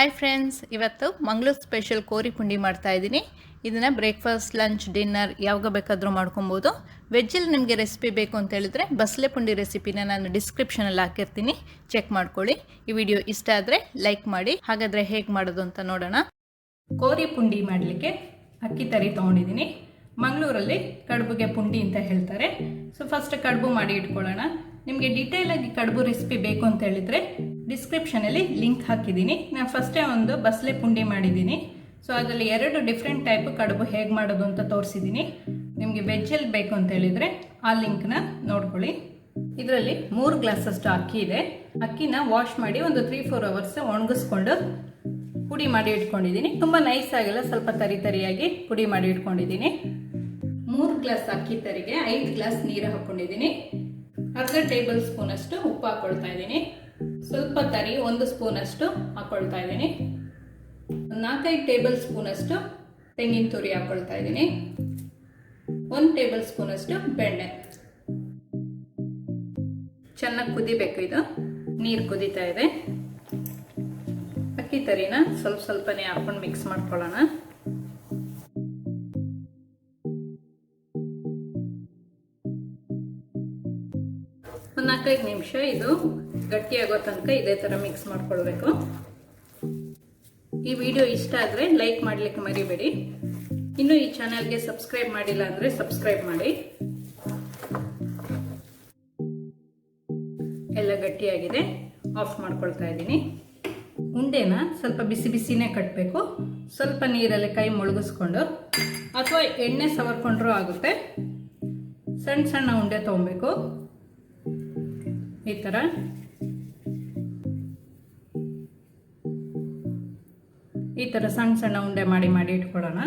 Hi friends, ಇವತ್ತು Mangaluru special ಕೋರಿ ಪುಂಡಿ ಮಾಡ್ತಾ ಇದ್ದೀನಿ. ಇದನ್ನು ಬ್ರೇಕ್ಫಾಸ್ಟ್, ಲಂಚ್, ಡಿನ್ನರ್ ಯಾವಾಗ ಬೇಕಾದರೂ ಮಾಡ್ಕೊಬೋದು. ವೆಜ್ಜಲ್ಲಿ ನಿಮಗೆ ರೆಸಿಪಿ ಬೇಕು ಅಂತ ಹೇಳಿದ್ರೆ ಬಸಳೆ ಪುಂಡಿ ರೆಸಿಪಿನ ನಾನು ಡಿಸ್ಕ್ರಿಪ್ಷನಲ್ಲಿ ಹಾಕಿರ್ತೀನಿ, ಚೆಕ್ ಮಾಡ್ಕೊಳ್ಳಿ. ಈ ವಿಡಿಯೋ ಇಷ್ಟ ಆದರೆ ಲೈಕ್ ಮಾಡಿ. ಹಾಗಾದರೆ ಹೇಗೆ ಮಾಡೋದು ಅಂತ ನೋಡೋಣ. ಕೋರಿ ಪುಂಡಿ ಮಾಡಲಿಕ್ಕೆ ಅಕ್ಕಿ ತರಿ ತೊಗೊಂಡಿದ್ದೀನಿ. ಮಂಗಳೂರಲ್ಲಿ ಕಡುಬುಗೆ ಪುಂಡಿ ಅಂತ ಹೇಳ್ತಾರೆ. ಸೊ ಫಸ್ಟ್ ಕಡುಬು ಮಾಡಿ ಇಟ್ಕೊಳ್ಳೋಣ. ನಿಮಗೆ ಡೀಟೇಲಾಗಿ ಕಡುಬು ರೆಸಿಪಿ ಬೇಕು ಅಂತ ಹೇಳಿದರೆ ಡಿಸ್ಕ್ರಿಪ್ಷನಲ್ಲಿ ಲಿಂಕ್ ಹಾಕಿದ್ದೀನಿ. ನಾನು ಫಸ್ಟೇ ಒಂದು ಬಸಳೆ ಪುಂಡಿ ಮಾಡಿದ್ದೀನಿ. ಸೊ ಅದರಲ್ಲಿ 2 ಡಿಫ್ರೆಂಟ್ ಟೈಪ್ ಕಡುಬು ಹೇಗೆ ಮಾಡೋದು ಅಂತ ತೋರಿಸಿದ್ದೀನಿ. ನಿಮಗೆ ವೆಜ್ಜಲ್ಲಿ ಬೇಕು ಅಂತ ಹೇಳಿದರೆ ಆ ಲಿಂಕ್ನ ನೋಡ್ಕೊಳ್ಳಿ. ಇದರಲ್ಲಿ 3 ಗ್ಲಾಸಷ್ಟು ಅಕ್ಕಿ ಇದೆ. ಅಕ್ಕಿನ ವಾಶ್ ಮಾಡಿ ಒಂದು 3-4 ಅವರ್ಸ್ ಒಣಗಿಸ್ಕೊಂಡು ಪುಡಿ ಮಾಡಿ ಇಟ್ಕೊಂಡಿದ್ದೀನಿ. ತುಂಬ ನೈಸ್ ಆಗಿಲ್ಲ, ಸ್ವಲ್ಪ ತರಿಯಾಗಿ ಪುಡಿ ಮಾಡಿ ಇಟ್ಕೊಂಡಿದ್ದೀನಿ. 3 ಗ್ಲಾಸ್ ಅಕ್ಕಿ ತರಿಗೆ 5 ಗ್ಲಾಸ್ ನೀರು ಹಾಕೊಂಡಿದ್ದೀನಿ. ಅರ್ಧ ಟೇಬಲ್ ಸ್ಪೂನ್ ಅಷ್ಟು ಉಪ್ಪು ಹಾಕೊಳ್ತಾ ಇದ್ದೀನಿ. ಸ್ವಲ್ಪ ತರಿ 1 ಸ್ಪೂನ್ ಅಷ್ಟು ಹಾಕೊಳ್ತಾ ಇದ್ದೀನಿ. 4-5 ಟೇಬಲ್ ಸ್ಪೂನ್ ಅಷ್ಟು ತೆಂಗಿನ ತುರಿ ಹಾಕೊಳ್ತಾ ಇದ್ದೀನಿ. 1 ಟೇಬಲ್ ಸ್ಪೂನ್ ಅಷ್ಟು ಬೆಣ್ಣೆ. ಚೆನ್ನಾಗಿ ಕುದಿಬೇಕು. ಇದು ನೀರು ಕುದೀತಾ ಇದೆ. ಅಕ್ಕಿ ತರಿನ ಸ್ವಲ್ಪನೇ ಹಾಕೊಂಡು ಮಿಕ್ಸ್ ಮಾಡ್ಕೊಳ್ಳೋಣ. ಒಂದು 4-5 ನಿಮಿಷ ಇದು ಗಟ್ಟಿಯಾಗೋ ತನಕ ಇದೇ ಥರ ಮಿಕ್ಸ್ ಮಾಡ್ಕೊಳ್ಬೇಕು. ಈ ವಿಡಿಯೋ ಇಷ್ಟ ಆದರೆ ಲೈಕ್ ಮಾಡಲಿಕ್ಕೆ ಮರಿಬೇಡಿ. ಇನ್ನೂ ಈ ಚಾನಲ್ಗೆ ಸಬ್ಸ್ಕ್ರೈಬ್ ಮಾಡಿಲ್ಲ ಅಂದರೆ ಸಬ್ಸ್ಕ್ರೈಬ್ ಮಾಡಿ. ಎಲ್ಲ ಗಟ್ಟಿಯಾಗಿದೆ, ಆಫ್ ಮಾಡ್ಕೊಳ್ತಾ ಇದ್ದೀನಿ. ಉಂಡೆನ ಸ್ವಲ್ಪ ಬಿಸಿ ಬಿಸಿನೇ ಕಟ್ಟಬೇಕು. ಸ್ವಲ್ಪ ನೀರಲ್ಲಿ ಕೈ ಮುಳುಗಿಸ್ಕೊಂಡು ಅಥವಾ ಎಣ್ಣೆ ಸವರ್ಕೊಂಡ್ರೂ ಆಗುತ್ತೆ. ಸಣ್ಣ ಸಣ್ಣ ಉಂಡೆ ತೊಗೊಬೇಕು. ಈ ಥರ ಸಣ್ಣ ಸಣ್ಣ ಉಂಡೆ ಮಾಡಿ ಇಟ್ಕೊಳ್ಳೋಣ.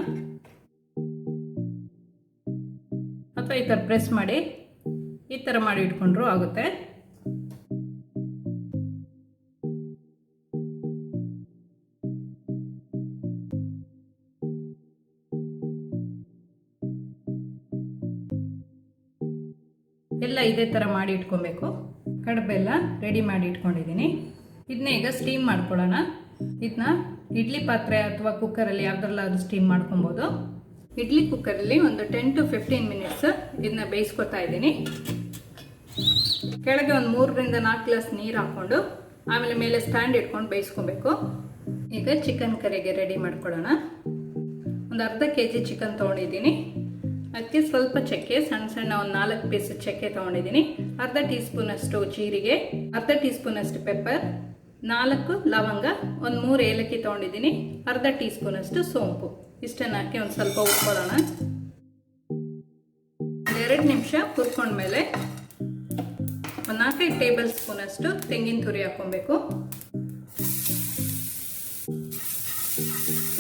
ಅಥವಾ ಈ ಥರ ಪ್ರೆಸ್ ಮಾಡಿ ಈ ಥರ ಮಾಡಿ ಇಟ್ಕೊಂಡ್ರೂ ಆಗುತ್ತೆ. ಎಲ್ಲ ಇದೇ ಥರ ಮಾಡಿ ಇಟ್ಕೊಬೇಕು. ಕಡುಬೆಲ್ಲ ರೆಡಿ ಮಾಡಿ ಇಟ್ಕೊಂಡಿದ್ದೀನಿ. ಇದನ್ನ ಈಗ ಸ್ಟೀಮ್ ಮಾಡ್ಕೊಳ್ಳೋಣ. ಇದನ್ನ ಇಡ್ಲಿ ಪಾತ್ರೆ ಅಥವಾ ಕುಕ್ಕರಲ್ಲಿ ಯಾವ್ದ್ರಲ್ಲಾದ್ರೂ ಸ್ಟೀಮ್ ಮಾಡ್ಕೊಬೋದು. ಇಡ್ಲಿ ಕುಕ್ಕರಲ್ಲಿ ಒಂದು 10 to 15 ಮಿನಿಟ್ಸ್ ಇದನ್ನ ಬೇಯಿಸ್ಕೊತಾ ಇದ್ದೀನಿ. ಕೆಳಗೆ ಒಂದು 3-4 ಗ್ಲಾಸ್ ನೀರು ಹಾಕ್ಕೊಂಡು ಆಮೇಲೆ ಮೇಲೆ ಸ್ಟ್ಯಾಂಡ್ ಇಟ್ಕೊಂಡು ಬೇಯಿಸ್ಕೊಬೇಕು. ಈಗ ಚಿಕನ್ ಕರಿಗೆ ರೆಡಿ ಮಾಡ್ಕೊಳ್ಳೋಣ. ಒಂದು ಅರ್ಧ kg ಚಿಕನ್ ತೊಗೊಂಡಿದ್ದೀನಿ. ಅದಕ್ಕೆ ಸ್ವಲ್ಪ ಚಕ್ಕೆ, ಸಣ್ಣ ಸಣ್ಣ ಒಂದು 4 ಪೀಸ್ ಚಕ್ಕೆ ತೊಗೊಂಡಿದ್ದೀನಿ. ಅರ್ಧ ಟೀ ಸ್ಪೂನ್ ಅಷ್ಟು ಜೀರಿಗೆ, ಅರ್ಧ ಟೀ ಸ್ಪೂನ್ ಅಷ್ಟು ಪೆಪ್ಪರ್, 4 ಲವಂಗ, ಒಂದು 3 ಏಲಕ್ಕಿ ತೊಗೊಂಡಿದ್ದೀನಿ, ಅರ್ಧ ಟೀ ಸ್ಪೂನ್ ಅಷ್ಟು ಸೋಂಪು. ಇಷ್ಟನ್ನು ಹಾಕಿ ಒಂದು ಸ್ವಲ್ಪ ಹುರ್ಕೊಳ್ಳೋಣ. 2 ನಿಮಿಷ ಹುರ್ಕೊಂಡ್ಮೇಲೆ ಒಂದು 4-5 ಟೇಬಲ್ ಸ್ಪೂನ್ ಅಷ್ಟು ತೆಂಗಿನ ತುರಿ ಹಾಕೊಬೇಕು.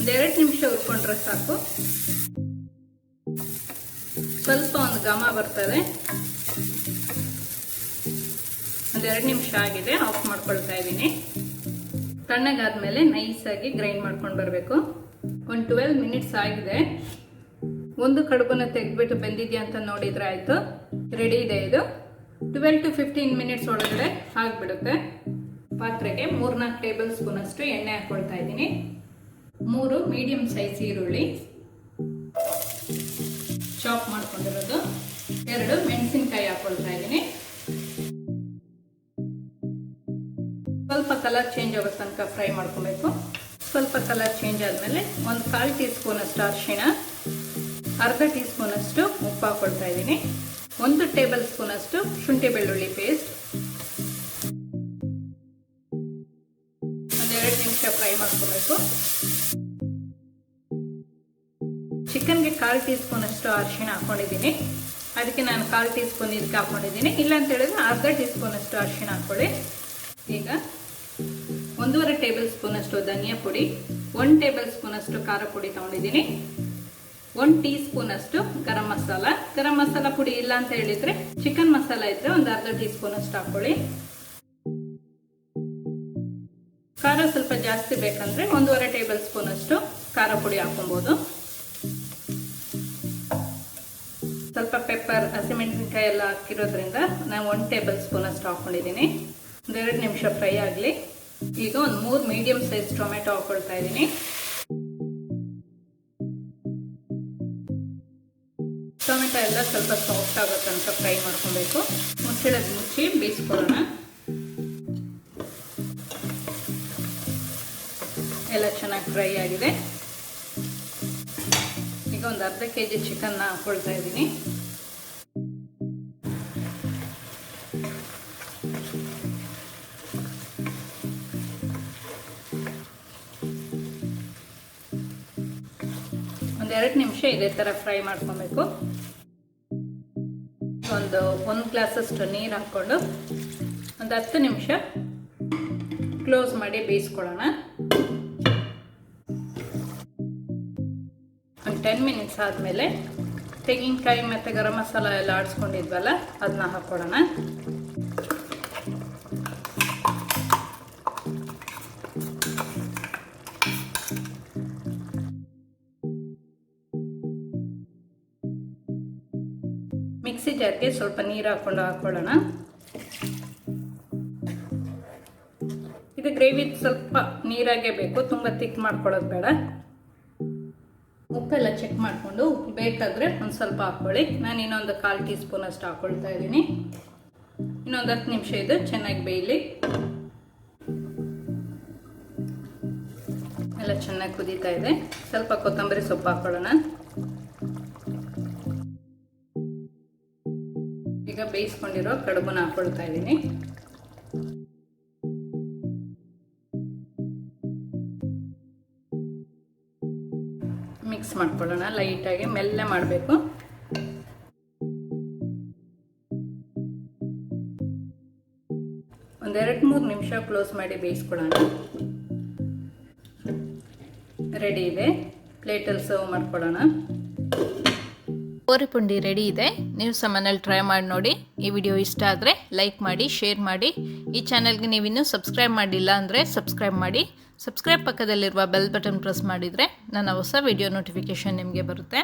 2 ನಿಮಿಷ ಹುರ್ಕೊಂಡ್ರೆ ಸಾಕು. ಸ್ವಲ್ಪ ಒಂದು ಘಮ ಬರ್ತದೆ. 2 ನಿಮಿಷ ಆಗಿದೆ, ಆಫ್ ಮಾಡ್ಕೊಳ್ತಾ ಇದ್ದೀನಿ. ತಣ್ಣಗಾದ್ಮೇಲೆ ನೈಸಾಗಿ ಗ್ರೈಂಡ್ ಮಾಡ್ಕೊಂಡು ಬರಬೇಕು. ಒಂದು 12 ಮಿನಿಟ್ಸ್ ಆಗಿದೆ. ಒಂದು ಕಡುಬನ್ನ ತೆಗೆದ್ಬಿಟ್ಟು ಬೆಂದಿದೆಯಾ ಅಂತ ನೋಡಿದ್ರೆ ಆಯಿತು. ರೆಡಿ ಇದೆ ಇದು. 12 to 15 ಮಿನಿಟ್ಸ್ ಒಳಗಡೆ ಆಗಿಬಿಡುತ್ತೆ. ಪಾತ್ರೆಗೆ 3-4 ಟೇಬಲ್ ಸ್ಪೂನ್ ಅಷ್ಟು ಎಣ್ಣೆ ಹಾಕ್ಕೊಳ್ತಾ ಇದ್ದೀನಿ. 3 ಮೀಡಿಯಂ ಸೈಜ್ ಈರುಳ್ಳಿ ಚಾಪ್ ಮಾಡ್ಕೊಂಡಿರೋದು, 2 ಮೆಣಸಿನ್ಕಾಯಿ ಹಾಕೊಳ್ತಾ ಇದ್ದೀನಿ. ಸ್ವಲ್ಪ ಕಲರ್ ಚೇಂಜ್ ಆಗೋ ತನಕ ಫ್ರೈ ಮಾಡ್ಕೊಬೇಕು. ಸ್ವಲ್ಪ ಕಲರ್ ಚೇಂಜ್ ಆದಮೇಲೆ ಒಂದು 1/4 ಟೀ ಸ್ಪೂನ್ ಅಷ್ಟು ಅರಿಶಿಣ, ಅರ್ಧ ಟೀ ಸ್ಪೂನ್ ಅಷ್ಟು ಉಪ್ಪು ಹಾಕೊಳ್ತಾ ಇದ್ದೀನಿ. 1 ಟೇಬಲ್ ಸ್ಪೂನ್ ಅಷ್ಟು ಶುಂಠಿ ಬೆಳ್ಳುಳ್ಳಿ ಪೇಸ್ಟ್. ಒಂದು 2 ನಿಮಿಷ ಫ್ರೈ ಮಾಡ್ಕೊಬೇಕು. ಚಿಕನ್ಗೆ 1/4 ಟೀ ಸ್ಪೂನ್ ಅಷ್ಟು ಅರಿಶಿಣ ಹಾಕೊಂಡಿದ್ದೀನಿ. ಅದಕ್ಕೆ ನಾನು 1/4 ಟೀ ಸ್ಪೂನ್ ಇದಕ್ಕೆ ಹಾಕೊಂಡಿದ್ದೀನಿ. ಇಲ್ಲ ಅಂತ ಹೇಳಿದ್ರೆ ಅರ್ಧ ಟೀ ಸ್ಪೂನ್ ಅಷ್ಟು ಅರಿಶಿಣ ಹಾಕೊಳ್ಳಿ. ಈಗ 1.5 ಟೇಬಲ್ ಸ್ಪೂನ್ ಅಷ್ಟು ಧನಿಯಾ ಪುಡಿ, 1 ಟೇಬಲ್ ಸ್ಪೂನ್ ಅಷ್ಟು ಖಾರ ಪುಡಿ ತಗೊಂಡಿದ್ದೀನಿ, 1 ಟೀ ಸ್ಪೂನ್ ಅಷ್ಟು ಗರಂ ಮಸಾಲ ಪುಡಿ ಇಲ್ಲ ಅಂತ ಹೇಳಿದ್ರೆ ಚಿಕನ್ ಮಸಾಲ ಇದ್ರೆ ಒಂದು ಅರ್ಧ ಟೀ ಸ್ಪೂನ್ ಅಷ್ಟು ಹಾಕೊಳ್ಳಿ. ಖಾರ ಸ್ವಲ್ಪ ಜಾಸ್ತಿ ಬೇಕಂದ್ರೆ 1.5 ಟೇಬಲ್ ಸ್ಪೂನ್ ಅಷ್ಟು ಖಾರ ಪುಡಿ ಹಾಕೊಬಹುದು. ಸ್ವಲ್ಪ ಪೆಪ್ಪರ್, ಹಸಿಮೆಣಸಿನಕಾಯಿ ಎಲ್ಲ ಹಾಕಿರೋದ್ರಿಂದ ನಾನು 1 ಟೇಬಲ್ ಸ್ಪೂನ್ ಅಷ್ಟು ಹಾಕೊಂಡಿದ್ದೀನಿ. 2 ನಿಮಿಷ ಫ್ರೈ ಆಗಲಿ. ಈಗ ಒಂದು 3 ಮೀಡಿಯಂ ಸೈಜ್ ಟೊಮೆಟೊ ಹಾಕೊಳ್ತಾ ಇದ್ದೀನಿ. ಟೊಮೆಟೊ ಎಲ್ಲ ಸ್ವಲ್ಪ ಸಾಫ್ಟ್ ಆಗೋ ತನಕ ಫ್ರೈ ಮಾಡ್ಕೊಬೇಕು. ಮುಚ್ಚಿ ಬೇಯಿಸ್ಕೊಳ್ಳೋಣ. ಎಲ್ಲ ಚೆನ್ನಾಗಿ ಫ್ರೈ ಆಗಿದೆ. ಈಗ ಒಂದು ಅರ್ಧ kg ಚಿಕನ್ನ ಹಾಕೊಳ್ತಾ ಇದ್ದೀನಿ. ಒಂದು 2 ನಿಮಿಷ ಇದೇ ಥರ ಫ್ರೈ ಮಾಡ್ಕೊಬೇಕು. ಒಂದು 1 ಗ್ಲಾಸಷ್ಟು ನೀರು ಹಾಕ್ಕೊಂಡು ಒಂದು 10 ನಿಮಿಷ ಕ್ಲೋಸ್ ಮಾಡಿ ಬೇಯಿಸ್ಕೊಳ್ಳೋಣ. ಒಂದು 10 ಮಿನಿಟ್ಸ್ ಆದಮೇಲೆ ತೆಂಗಿನಕಾಯಿ ಮತ್ತು ಗರಂ ಮಸಾಲ ಎಲ್ಲ ಆಡಿಸ್ಕೊಂಡಿದ್ವಲ್ಲ ಅದನ್ನ ಹಾಕ್ಕೊಳ್ಳೋಣ. ಮಿಕ್ಸಿ ಜಾರ್ಗೆ ಸ್ವಲ್ಪ ನೀರು ಹಾಕ್ಕೊಳ್ಳೋಣ. ಇದು ಗ್ರೇವಿ ಸ್ವಲ್ಪ ನೀರಾಗೇ ಬೇಕು, ತುಂಬ ತಿಕ್ ಮಾಡ್ಕೊಳ್ಳೋದು ಬೇಡ. ಉಪ್ಪೆಲ್ಲ ಚೆಕ್ ಮಾಡಿಕೊಂಡು ಉಪ್ಪು ಬೇಕಾದರೆ ಒಂದು ಸ್ವಲ್ಪ ಹಾಕ್ಕೊಳ್ಳಿ. ನಾನು ಇನ್ನೊಂದು 1/4 ಟೀ ಸ್ಪೂನ್ ಅಷ್ಟು ಹಾಕ್ಕೊಳ್ತಾ ಇದ್ದೀನಿ. ಇನ್ನೊಂದು 10 ನಿಮಿಷ ಇದು ಚೆನ್ನಾಗಿ ಬೇಯಲಿ. ಎಲ್ಲ ಚೆನ್ನಾಗಿ ಕುದೀತಾ ಇದೆ. ಸ್ವಲ್ಪ ಕೊತ್ತಂಬರಿ ಸೊಪ್ಪು ಹಾಕ್ಕೊಳ್ಳೋಣ. ಈಗ ಬೇಯಿಸ್ಕೊಂಡಿರೋ ಕಡುಬುನ ಹಾಕ್ಕೊಳ್ತಾ ಇದ್ದೀನಿ. ಮಿಕ್ಸ್ ಮಾಡ್ಕೊಳ್ಳೋಣ. ಲೈಟಾಗಿ ಮೆಲ್ಲ ಮಾಡಬೇಕು. ಒಂದು 2-3 ನಿಮಿಷ ಕ್ಲೋಸ್ ಮಾಡಿ ಬೇಯಿಸ್ಕೊಳ್ಳೋಣ. ರೆಡಿ ಇದೆ. ಪ್ಲೇಟಲ್ಲಿ ಸರ್ವ್ ಮಾಡ್ಕೊಳ್ಳೋಣ. ಕೋರಿ ಪುಂಡಿ ರೆಡಿ ಇದೆ. ನೀವು ಸಹ ಮನೇಲಿ ಟ್ರೈ ಮಾಡಿ ನೋಡಿ. ಈ ವಿಡಿಯೋ ಇಷ್ಟ ಆದರೆ ಲೈಕ್ ಮಾಡಿ, ಶೇರ್ ಮಾಡಿ. ಈ ಚಾನಲ್ಗೆ ನೀವಿನ್ನೂ ಸಬ್ಸ್ಕ್ರೈಬ್ ಮಾಡಿಲ್ಲ ಅಂದರೆ ಸಬ್ಸ್ಕ್ರೈಬ್ ಮಾಡಿ. ಸಬ್ಸ್ಕ್ರೈಬ್ ಪಕ್ಕದಲ್ಲಿರುವ ಬೆಲ್ ಬಟನ್ ಪ್ರೆಸ್ ಮಾಡಿದರೆ ನನ್ನ ಹೊಸ ವಿಡಿಯೋ ನೋಟಿಫಿಕೇಷನ್ ನಿಮಗೆ ಬರುತ್ತೆ.